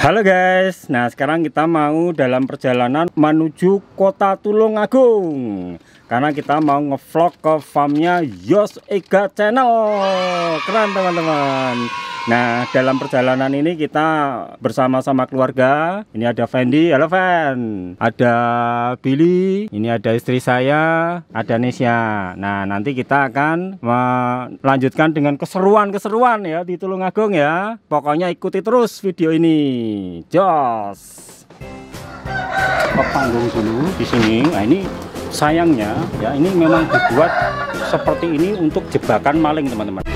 Halo guys, nah sekarang kita mau dalam perjalanan menuju kota Tulungagung karena kita mau ngevlog ke farmnya Yos Ega Channel. Keren teman-teman. Nah dalam perjalanan ini kita bersama-sama keluarga. Ini ada Fendi, halo Fen. Ada Billy, ini ada istri saya, ada Nesya. Nah nanti kita akan melanjutkan dengan keseruan-keseruan ya di Tulungagung ya. Pokoknya ikuti terus video ini. Jos. Ke panggung dulu di sini. Nah ini sayangnya ya ini memang dibuat seperti ini untuk jebakan maling teman-teman.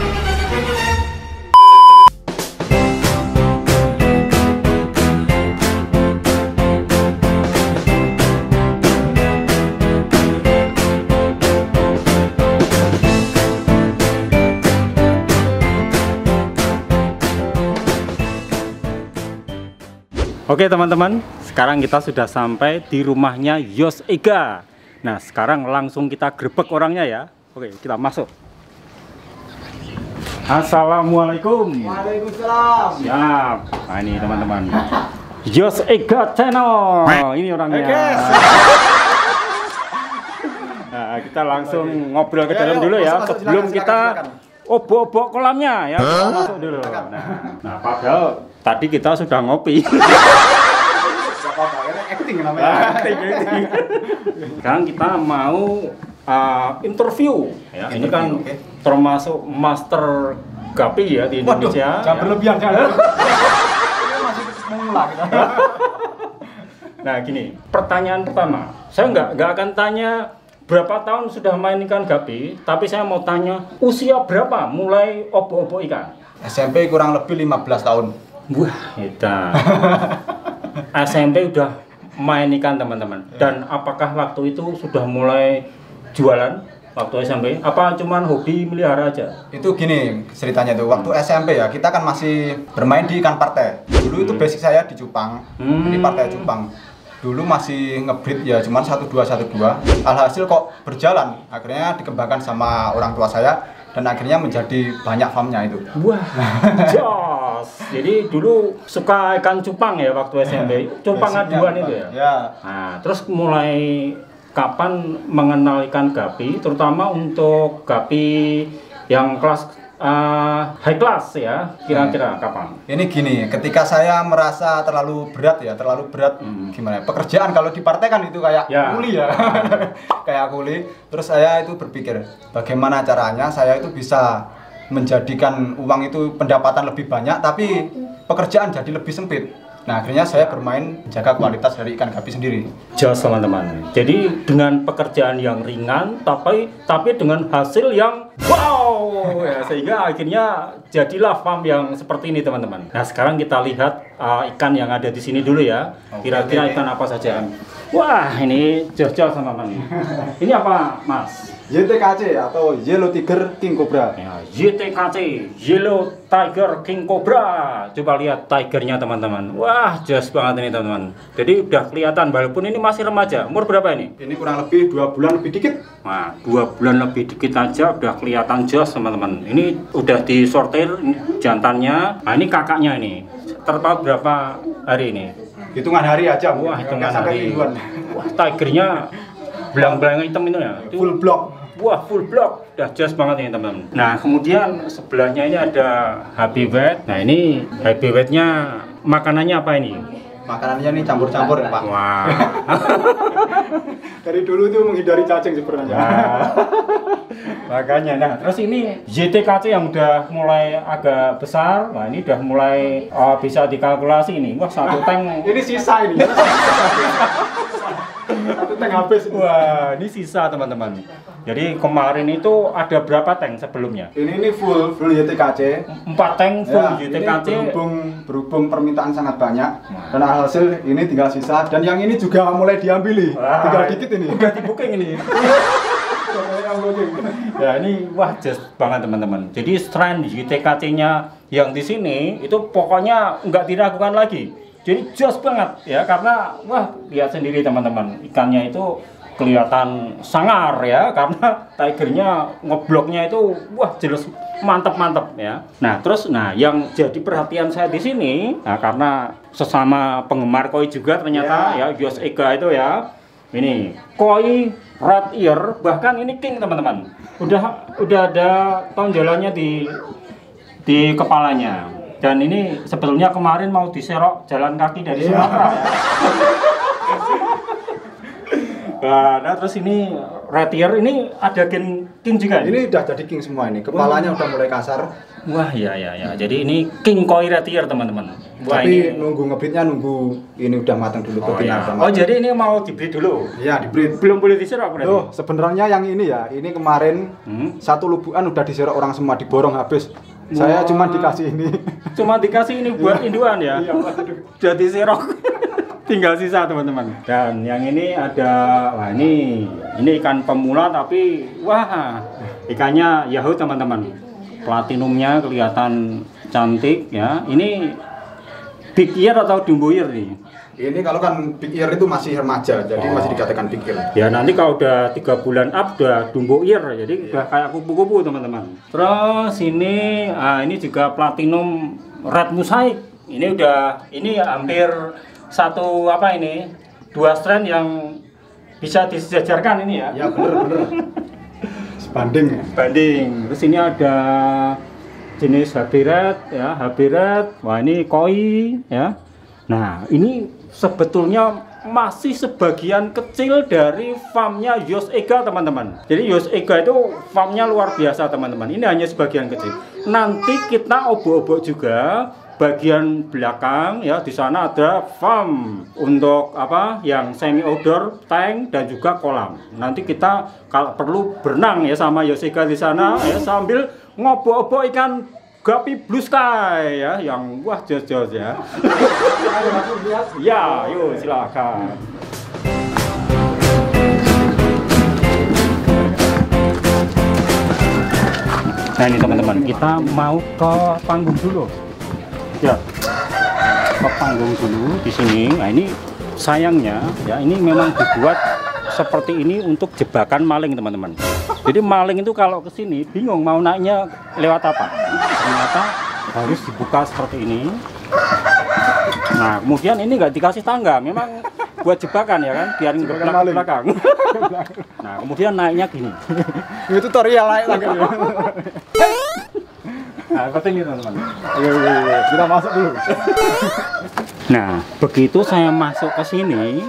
Oke teman-teman, sekarang kita sudah sampai di rumahnya Yos Ega. Nah sekarang langsung kita grebek orangnya ya. Oke kita masuk. Assalamualaikum. Waalaikumsalam. Siap. Nah ini teman-teman, Yos Ega Channel. Ini orangnya. Nah kita langsung ngobrol ke dalam dulu ya. Sebelum kita obok-obok kolamnya ya. Kita masuk dulu. Nah padahal tadi kita sudah ngopi. Acting namanya. Sekarang kita mau interview. Ya, ini kan termasuk master gapi ya di Indonesia. Jangan berlebihan jangan. Ini masih memula kita. Nah gini, pertanyaan pertama, saya nggak akan tanya berapa tahun sudah main ikan gapi, tapi saya mau tanya usia berapa mulai obok-obok ikan? SMP kurang lebih 15 tahun. Wah, edan. SMP udah main ikan teman-teman. Dan apakah waktu itu sudah mulai jualan waktu SMP? Apa cuman hobi melihara aja? Itu gini ceritanya tuh. Waktu SMP ya kita kan masih bermain di ikan partai. Dulu itu basic saya di cupang, di partai cupang. Dulu masih ngebreed ya cuman 1212. Alhasil kok berjalan. Akhirnya dikembangkan sama orang tua saya dan akhirnya menjadi banyak farmnya itu. Wah, jos. Jadi dulu suka ikan cupang ya waktu SMP. Cupang aduan itu ya? Ya. Nah, terus mulai kapan mengenal ikan gapi, terutama untuk gapi yang kelas high class ya, kira-kira kapan? Ini gini, ketika saya merasa terlalu berat ya, gimana? Pekerjaan kalau di partai kan itu kayak kuli ya, kayak kuli. Terus saya itu berpikir, bagaimana caranya saya itu bisa menjadikan uang itu pendapatan lebih banyak, tapi pekerjaan jadi lebih sempit. Nah akhirnya saya bermain menjaga kualitas dari ikan gapi sendiri. Jelas teman-teman. Jadi dengan pekerjaan yang ringan, tapi dengan hasil yang wow, ya, sehingga akhirnya jadilah farm yang seperti ini teman-teman. Nah sekarang kita lihat ikan yang ada di sini dulu ya. Kira-kira ikan apa saja? Wah ini jos-jos teman-teman. Ini apa Mas? YTKC atau Yellow Tiger King Cobra. Ya, YTKC, Yellow Tiger King Cobra. Coba lihat tigernya teman-teman. Wah, jos banget ini teman-teman. Jadi udah kelihatan walaupun ini masih remaja. Umur berapa ini? Ini kurang lebih 2 bulan lebih dikit. Nah, 2 bulan lebih dikit aja udah kelihatan jos teman-teman. Ini udah disortir jantannya. Nah, ini kakaknya ini. Terpaut berapa hari ini? Hitungan hari aja. Wah, hitungan hari. Wah, tigernya belang-belang hitam itu ya. Full block. Wah, full block. Udah jos banget ini teman-teman. Nah, kemudian sebelahnya ini ada happy wet. Nah, ini happy wetnya makanannya apa ini? Makanannya ini campur-campur ya Pak. Wah. Dari dulu itu menghindari cacing sebenarnya. Nah, makanya. Nah, terus ini YTKC yang udah mulai agak besar. Nah, ini udah mulai bisa dikalkulasi ini. Wah, satu tank. Ini sisa ini. Satu tank habis. Wah, ini sisa teman-teman. Jadi kemarin itu ada berapa tank sebelumnya? Ini full YTKC. 4 tank full Ya, YTKC. ini berhubung permintaan sangat banyak dan hasil ini tinggal sisa dan yang ini juga mulai diambili. Wah, tinggal dikit ini. udah di-booking ini. Ya ini wah jos banget teman-teman. Jadi strain YTKC-nya yang di sini itu pokoknya nggak diragukan lagi. Jadi jos banget ya karena wah lihat sendiri teman-teman ikannya itu kelihatan sangar ya, karena tigernya ngebloknya itu wah jelas mantep ya. Nah terus yang jadi perhatian saya di sini, nah karena sesama penggemar koi juga ternyata ya Yos Ega itu ya, ini koi red ear, bahkan ini king teman-teman, udah ada tonjolannya di kepalanya. Dan ini sebetulnya kemarin mau diserok jalan kaki dari Sumatera ya. Nah terus ini red ear ini ada king juga. Ini udah jadi king semua ini. Kepalanya udah mulai kasar. Wah ya. Jadi ini king koi red ear teman-teman. Tapi nunggu ngebreednya nunggu ini udah matang dulu. Oh jadi ini mau dibreed dulu? Iya dibreed. Belum boleh diserok berarti? Tuh sebenarnya yang ini ya, ini kemarin satu lubuan udah diserok orang semua, diborong habis. Saya cuma dikasih ini. Cuma dikasih ini buat induan ya? Iya, jadi serok. Tinggal sisa teman-teman. Dan yang ini ada, wah ini ikan pemula tapi wah ikannya Yahoo teman-teman. Platinumnya kelihatan cantik ya. Ini big ear atau dumbo ear nih? Ini kalau kan big ear itu masih remaja, jadi masih dikatakan big ear. Ya nanti kalau udah 3 bulan up udah dumbo ear, jadi udah kayak kupu-kupu teman-teman. Terus ini juga platinum red mosaic. Ini hampir satu dua strain yang bisa disejajarkan ini ya. Ya bener. Sebanding. Terus ini ada jenis habirat ya, wah ini koi ya. Nah ini sebetulnya masih sebagian kecil dari farmnya Yos Ega teman-teman. Jadi Yos Ega itu farmnya luar biasa teman-teman. Ini hanya sebagian kecil. Nanti kita obok-obok juga bagian belakang ya, di sana ada farm untuk yang semi outdoor, tank dan juga kolam. Nanti kita kalau perlu berenang ya sama Yos Ega di sana ya, sambil ngobok-obok ikan Guppy Blue Sky ya, yang wah jos-jos ya. Ya, yuk silakan. Nah ini teman-teman, kita mau ke panggung dulu. Ya, ke panggung dulu di sini. Nah ini sayangnya ya, ini memang dibuat seperti ini untuk jebakan maling teman-teman. Jadi maling itu kalau ke sini bingung mau naiknya lewat apa. Ternyata harus dibuka seperti ini. Nah kemudian ini nggak dikasih tangga, memang buat jebakan ya kan, biar nggak ke belakang. Nah kemudian naiknya gini. Ini tutorial naik tangga. Nah seperti ini teman-teman. Kita masuk dulu. Nah begitu saya masuk ke sini,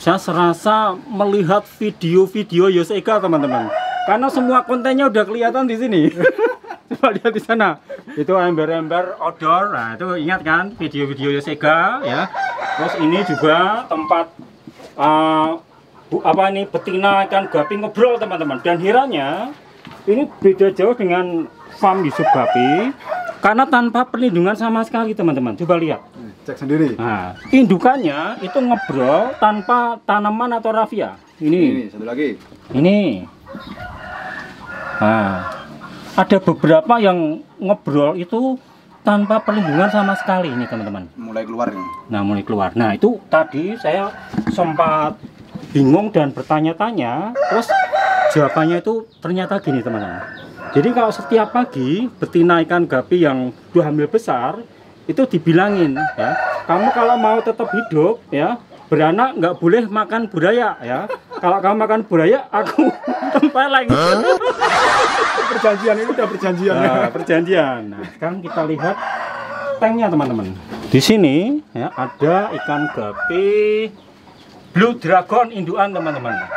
saya serasa melihat video-video Yos Ega teman-teman, karena semua kontennya udah kelihatan di sini. Coba lihat di sana, itu ember-ember outdoor. Nah itu ingat kan video-video Yos Ega ya. Terus ini juga tempat betina ikan guppy ngobrol teman-teman. Dan herannya ini beda jauh dengan farm Yusuf Guppy, karena tanpa perlindungan sama sekali teman-teman. Coba lihat. Cek sendiri. Nah, indukannya itu ngebrol tanpa tanaman atau rafia. Ini satu lagi. Ini. Nah, ada beberapa yang ngebrol itu tanpa perlindungan sama sekali ini teman-teman. Mulai keluar ini. Nah, mulai keluar. Nah, itu tadi saya sempat bingung dan bertanya-tanya, terus jawabannya itu ternyata gini teman-teman. Jadi kalau setiap pagi betina ikan guppy yang udah hamil besar itu dibilangin ya, kamu kalau mau tetap hidup ya, beranak nggak boleh makan buraya ya. Kalau kamu makan buraya, aku tempeleng. Perjanjian ini udah perjanjian. Nah, perjanjian. Nah, sekarang kita lihat tanknya teman-teman. Di sini ya ada ikan guppy Blue Dragon induan teman-teman.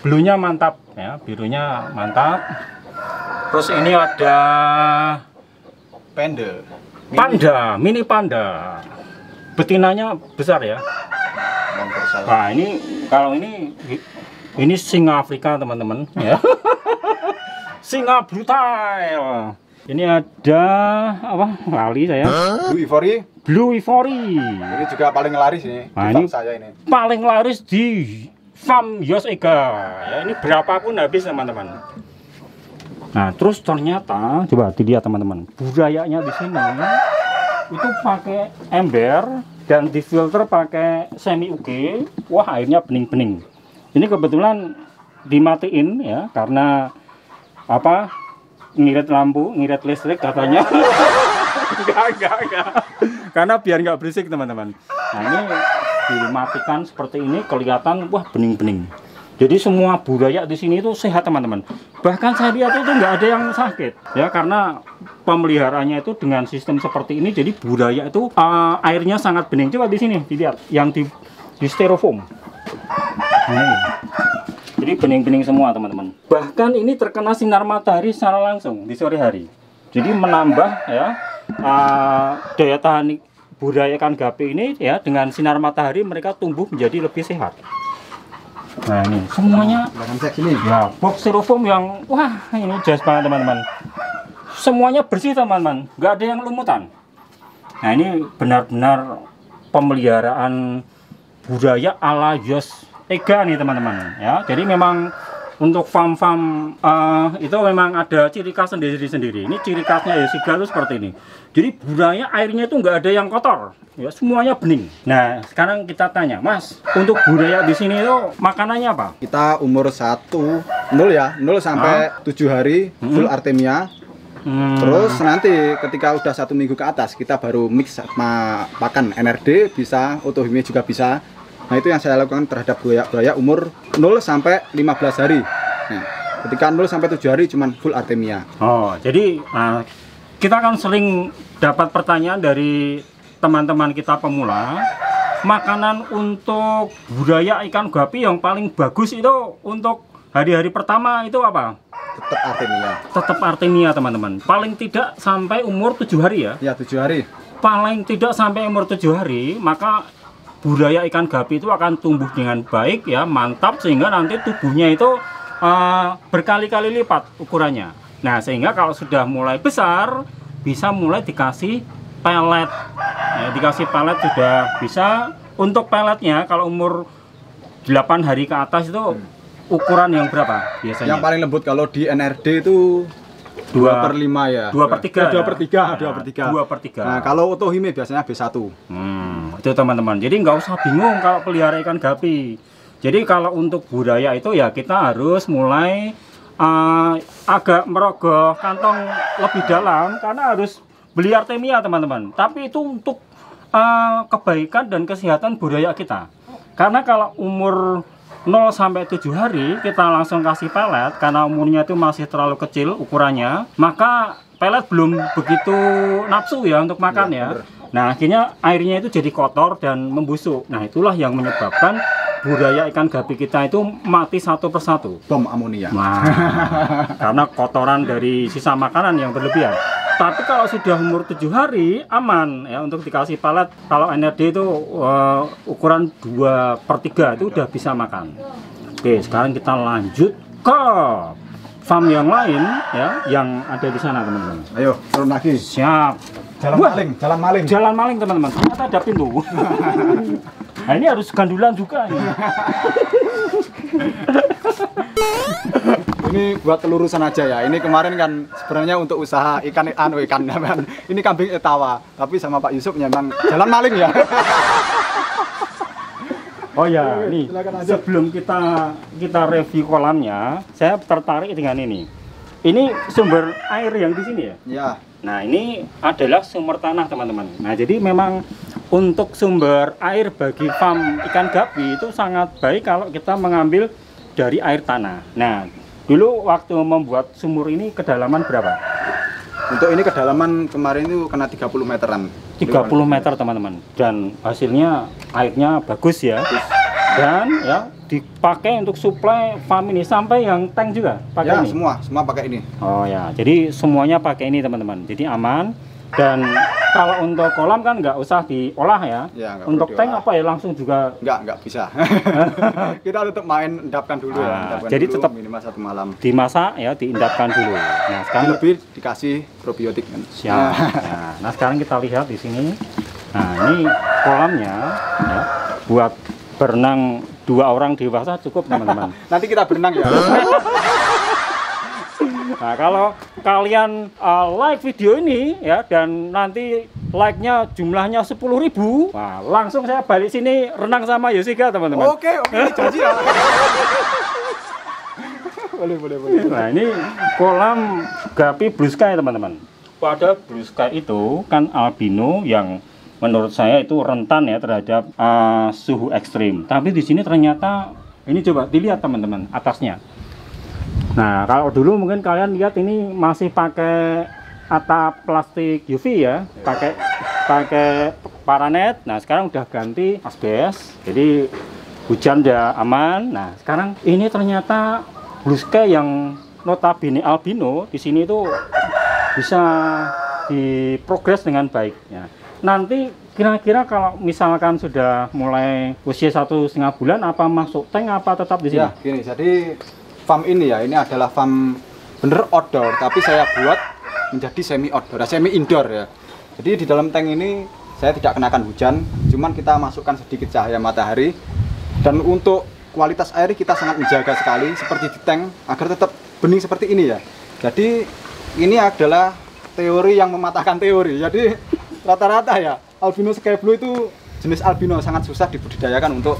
Bluenya mantap ya, birunya mantap. Terus ini ada mini panda. Betinanya besar ya. Nah, ini kalau ini singa Afrika teman-teman ya. Singa brutal. Ini ada lali saya. Blue Ivory. Ini juga paling laris ini. Nah, ini saya ini. Paling laris di farm Yos Ega. Ya, ini berapapun habis teman-teman. Nah, terus ternyata coba dilihat teman-teman, budayanya di sini itu pakai ember dan difilter pakai semi UG. Wah, airnya bening-bening. Ini kebetulan dimatiin ya, karena apa? Ngirit lampu, ngirit listrik katanya. Enggak. Karena biar nggak berisik teman-teman. Nah ini dimatikan seperti ini, kelihatan wah bening-bening. Jadi semua budaya di sini itu sehat teman-teman. Bahkan saya lihat itu nggak ada yang sakit ya, karena pemeliharaannya itu dengan sistem seperti ini. Jadi budaya itu airnya sangat bening. Coba di sini dilihat yang di styrofoam. Nah, jadi bening-bening semua teman-teman. Bahkan ini terkena sinar matahari secara langsung di sore hari. Jadi menambah ya daya tahan budaya ikan gapi ini ya, dengan sinar matahari mereka tumbuh menjadi lebih sehat. Nah ini semuanya ya box styrofoam yang wah ini jas banget teman-teman. Semuanya bersih teman-teman, nggak ada yang lumutan. Nah ini benar-benar pemeliharaan budaya ala Yos Ega nih teman-teman ya. Jadi memang untuk farm-farm itu memang ada ciri khas sendiri-sendiri. Ini ciri khasnya Yos Ega itu seperti ini. Jadi budaya airnya itu nggak ada yang kotor ya, semuanya bening. Nah sekarang kita tanya Mas, untuk budaya di sini itu makanannya apa? Kita umur 0 sampai 7 hari full Artemia. Terus nanti ketika udah 1 minggu ke atas kita baru mix sama pakan NRD, bisa Otohime juga bisa. Nah itu yang saya lakukan terhadap buaya umur 0 sampai 15 hari. Nah, ketika 0 sampai 7 hari cuman full Artemia. Oh jadi kita kan sering dapat pertanyaan dari teman-teman kita pemula, makanan untuk budaya ikan gapi yang paling bagus itu untuk hari-hari pertama itu apa? Tetap Artemia. Tetap Artemia teman-teman. Paling tidak sampai umur 7 hari ya? Ya 7 hari. Paling tidak sampai umur 7 hari, maka budaya ikan gapi itu akan tumbuh dengan baik ya, mantap, sehingga nanti tubuhnya itu berkali-kali lipat ukurannya. Nah sehingga kalau sudah mulai besar bisa mulai dikasih pelet ya, dikasih pelet sudah bisa. Untuk peletnya kalau umur 8 hari ke atas itu ukuran yang berapa biasanya? Yang paling lembut kalau di NRD itu 2/5 ya. 2/3. 2/3. Nah, kalau Otohime biasanya B1. Itu teman-teman. Jadi nggak usah bingung kalau pelihara ikan gapi. Jadi kalau untuk budaya itu ya kita harus mulai agak merogoh kantong lebih dalam, karena harus beli Artemia teman-teman. Tapi itu untuk kebaikan dan kesehatan budaya kita. Karena kalau umur 0 sampai 7 hari kita langsung kasih pelet, karena umurnya itu masih terlalu kecil ukurannya, maka pelet belum begitu nafsu ya untuk makan ya. Nah akhirnya airnya itu jadi kotor dan membusuk. Nah itulah yang menyebabkan budaya ikan gapi kita itu mati satu persatu. Bom amonia. Nah, karena kotoran dari sisa makanan yang berlebihan. Tapi kalau sudah umur 7 hari aman ya untuk dikasih pelet. Kalau NRD itu ukuran 2/3 itu udah bisa makan. Oke, sekarang kita lanjut ke farm yang lain ya, yang ada di sana teman-teman. Ayo turun lagi. Siap. Jalan maling teman-teman. Ternyata ada pintu. Nah ini harus gandulan juga ini. Ini buat kelurusan aja ya. Ini kemarin kan sebenarnya untuk usaha ikan. Ini kambing etawa, tapi sama Pak Yusuf memang jalan maling ya. Oh ya, ini sebelum kita review kolamnya, saya tertarik dengan ini. Ini sumber air yang di sini ya? Ya. Nah ini adalah sumber tanah teman-teman. Nah jadi memang untuk sumber air bagi farm ikan gapi itu sangat baik kalau kita mengambil dari air tanah. Nah dulu waktu membuat sumur ini kedalaman berapa? Untuk ini kedalaman kemarin itu kena 30 meteran. 30 meter teman-teman. Dan hasilnya airnya bagus ya. Dan ya dipakai untuk suplai farm ini sampai yang tank juga pakai ya, ini. Semua pakai ini. Oh ya, jadi semuanya pakai ini teman-teman. Jadi aman. Dan kalau untuk kolam kan nggak usah diolah ya. Untuk tank apa ya langsung juga nggak bisa. Kita tetap main endapkan dulu ya. Jadi dulu, tetap minimal 1 malam. Dimasak ya, diendapkan dulu. Nah sekarang lebih dikasih probiotik kan. Siap. Nah sekarang kita lihat di sini. Nah ini kolamnya ya, buat berenang 2 orang dewasa cukup teman-teman. Nanti kita berenang ya. Nah kalau kalian like video ini ya, dan nanti like-nya jumlahnya 10.000. Wah, langsung saya balik sini renang sama Yoshika, teman-teman. Oke, janji ya. boleh. Nah, ini kolam Guppy Blue Sky, teman-teman. Pada Blue Sky itu kan albino yang menurut saya itu rentan ya terhadap suhu ekstrim. Tapi di sini ternyata ini coba dilihat teman-teman atasnya. Nah, kalau dulu mungkin kalian lihat ini masih pakai atap plastik UV ya, pakai paranet. Nah, sekarang udah ganti asbes. Jadi hujan udah aman. Nah, sekarang ini ternyata Blue Sky yang notabene albino di sini itu bisa diprogres dengan baik ya. Nanti kira-kira kalau misalkan sudah mulai usia 1,5 bulan, apa masuk tank apa tetap di sini? Ya, gini. Jadi farm ini ya, ini adalah farm bener outdoor, tapi saya buat menjadi semi outdoor, semi indoor ya. Jadi di dalam tank ini saya tidak kenakan hujan, cuman kita masukkan sedikit cahaya matahari. Dan untuk kualitas air kita sangat menjaga sekali, seperti di tank, agar tetap bening seperti ini ya. Jadi ini adalah teori yang mematahkan teori. Jadi rata-rata ya albino sky blue itu jenis albino sangat susah dibudidayakan untuk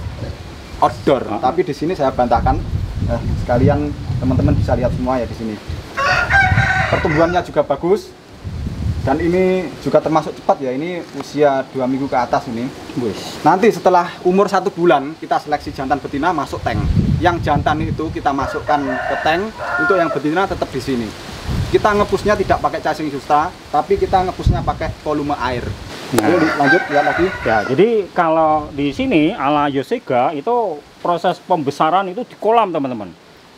outdoor. Tapi di sini saya bantahkan. Sekalian teman-teman bisa lihat semua ya di sini. Pertumbuhannya juga bagus. Dan ini juga termasuk cepat ya. Ini usia 2 minggu ke atas ini. Nanti setelah umur 1 bulan kita seleksi jantan betina masuk tank. Yang jantan itu kita masukkan ke tank. Untuk yang betina tetap di sini. Kita ngepusnya tidak pakai cacing susta, tapi kita ngepusnya pakai volume air. Nah, lanjut lihat lagi. Ya, jadi kalau di sini ala Yoshika itu proses pembesaran itu di kolam, teman-teman.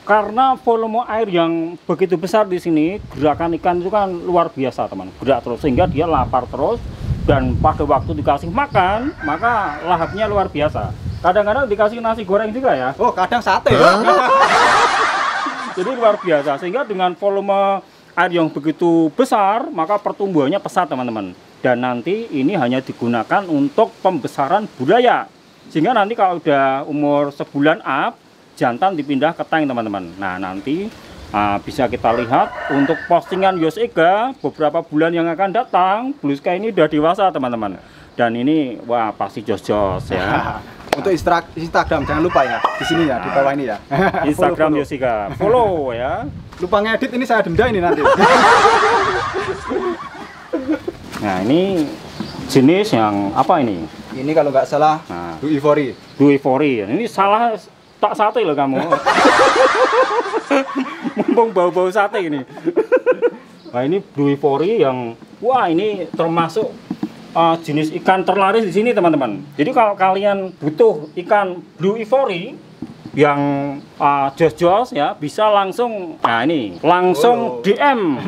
Karena volume air yang begitu besar di sini, gerakan ikan itu kan luar biasa, teman. Gerak terus sehingga dia lapar terus, dan pada waktu dikasih makan, maka lahapnya luar biasa. Kadang-kadang dikasih nasi goreng juga ya. Oh, kadang sate ya. Jadi luar biasa, sehingga dengan volume air yang begitu besar, maka pertumbuhannya pesat, teman-teman. Dan nanti ini hanya digunakan untuk pembesaran budaya. Sehingga nanti kalau udah umur sebulan up, jantan dipindah ke tank, teman-teman. Nah, nanti bisa kita lihat untuk postingan Yoshika beberapa bulan yang akan datang, Blue Sky ini udah dewasa, teman-teman. Dan ini wah pasti jos-jos ya. Untuk Instagram jangan lupa ya, di sini ya, di bawah ini ya. Instagram Yoshika, follow ya. Lupa ngedit ini saya denda ini nanti. Nah, ini jenis yang apa ini? Ini kalau nggak salah Blue Ivory. Blue Ivory. Ini salah tak sate loh kamu. Mumpung bau-bau sate ini. Nah, ini Blue Ivory yang wah ini termasuk jenis ikan terlaris di sini, teman-teman. Jadi kalau kalian butuh ikan Blue Ivory yang jos-jos ya, bisa langsung langsung DM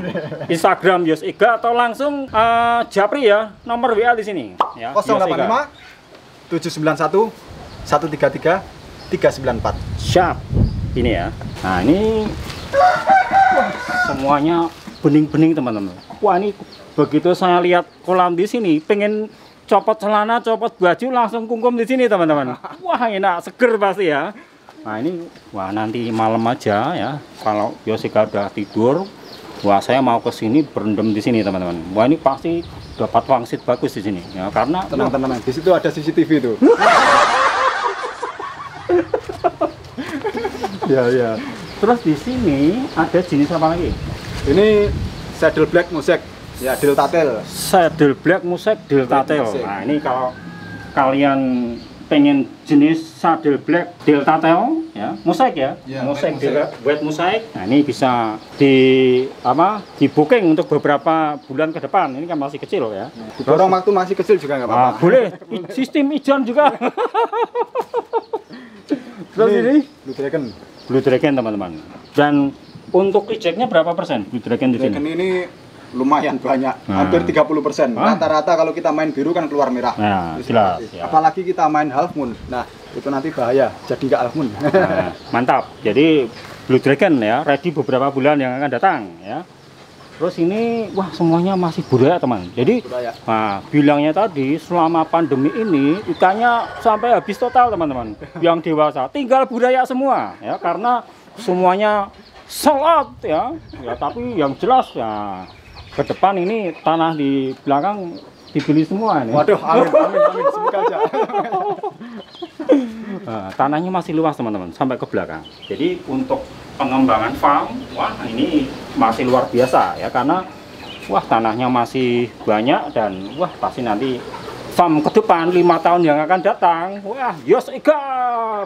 Instagram Yoshika atau langsung japri ya, nomor WA di sini ya. 085 791 133 394. Siap. Ini ya. Nah, ini semuanya bening-bening, teman-teman. Wah, ini begitu saya lihat kolam di sini, pengen copot celana, copot baju, langsung kungkum di sini, teman-teman. Wah, enak, seger pasti ya. Nah, ini wah nanti malam aja ya. Kalau Yoshika udah tidur, wah saya mau ke sini berendam di sini, teman-teman. Wah, ini pasti dapat wangsit bagus di sini ya, karena tenang-tenang. Di situ ada CCTV tuh. ya. Terus di sini ada jenis apa lagi? Ini saddle black mosaic. Ya, delta tail. Saddle black mosaic delta tail. Nah, ini kalau kalian pengen jenis saddle black delta tail ya, mosaic ya, mosaic white mosaic. Nah, ini bisa di booking untuk beberapa bulan ke depan. Ini kan masih kecil ya. Dorong waktu masih kecil juga nggak apa-apa. Boleh. Sistem ijon juga. Terus ini Blue Dragon, teman-teman. Dan untuk ejectnya berapa persen Blue Dragon di sini? Ini lumayan banyak, hampir 30%. Rata-rata kalau kita main biru kan keluar merah. Nah, jelas. Ya. Apalagi kita main half moon. Nah, itu nanti bahaya, jadi nggak half moon. Nah, mantap. Jadi Blue Dragon ya, ready beberapa bulan yang akan datang ya. Terus ini wah semuanya masih budaya, teman. Jadi nah, bilangnya tadi selama pandemi ini ikannya sampai habis total, teman-teman. Yang dewasa tinggal budaya semua ya, karena semuanya sold out ya. Ya, tapi yang jelas ya ke depan ini tanah di belakang dibeli semua ini. Waduh, amin, amin, amin, semoga aja. Nah, tanahnya masih luas teman-teman, sampai ke belakang. Jadi untuk pengembangan farm, wah ini masih luar biasa ya, karena wah tanahnya masih banyak dan wah pasti nanti farm ke depan 5 tahun yang akan datang, wah Yos Ega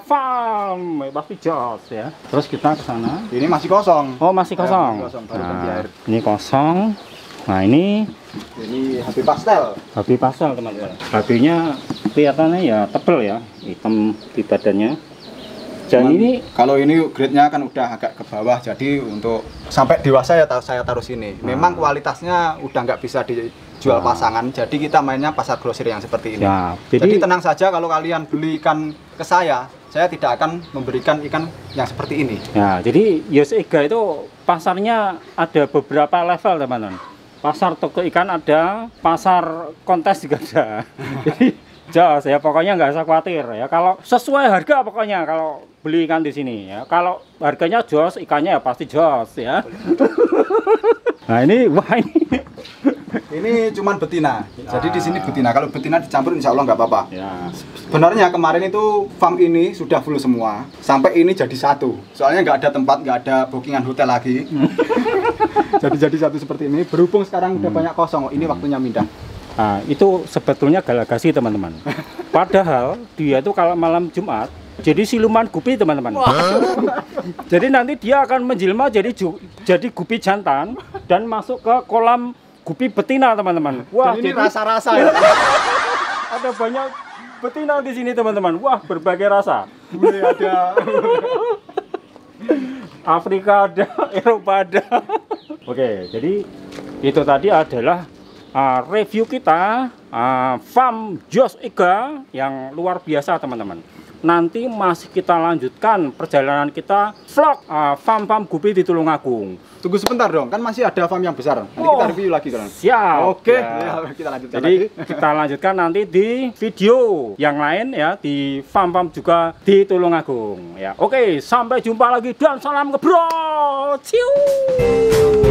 Farm pasti jos ya. Terus kita ke sana. Ini masih kosong. Oh masih kosong. Ya, masih kosong, baru ganti Nah, air. ini kosong. Nah ini HP pastel. babi pasal teman-teman. Babinya kelihatannya ya tebel ya, hitam di badannya. Dan Cuman, ini kalau ini grade-nya kan udah agak ke bawah, jadi untuk sampai dewasa ya saya taruh sini. Memang kualitasnya udah nggak bisa dijual pasangan, jadi kita mainnya pasar grosir yang seperti ini. ya, Jadi tenang saja kalau kalian beli ikan ke saya tidak akan memberikan ikan yang seperti ini. ya, jadi Yos Ega itu pasarnya ada beberapa level teman-teman. Pasar toko ikan ada, pasar kontes juga ada. Jadi jos ya, pokoknya nggak usah khawatir ya. Kalau sesuai harga pokoknya kalau beli ikan di sini ya. Kalau harganya jos, ikannya ya pasti jos ya. Nah ini wah Ini cuman betina. Jadi di sini betina. Kalau betina dicampur insya Allah nggak apa-apa. ya. Sebenarnya kemarin itu farm ini sudah full semua. Sampai ini jadi satu. Soalnya nggak ada tempat, nggak ada bookingan hotel lagi. jadi satu seperti ini. Berhubung sekarang udah banyak kosong, ini waktunya pindah. Nah, itu sebetulnya galagasi teman-teman. Padahal dia itu kalau malam Jumat jadi siluman gupi teman-teman. Jadi nanti dia akan menjelma jadi gupi jantan dan masuk ke kolam gupi betina teman-teman. Wah, ini jadi rasa-rasa ya. ada banyak betina di sini teman-teman. Wah, berbagai rasa. Bule ada. Afrika ada, Eropa ada. Oke, jadi itu tadi adalah review kita farm Yos Ega yang luar biasa teman-teman. Nanti masih kita lanjutkan perjalanan kita vlog farm gupi di Tulungagung. Tunggu sebentar dong, kan masih ada farm yang besar. Nanti kita review lagi kan. Siap. Oke, Ya. kita lanjutkan Jadi lagi. kita lanjutkan nanti di video yang lain ya, di farm juga di Tulungagung ya. Oke, sampai jumpa lagi dan salam ngebrol. Ciu.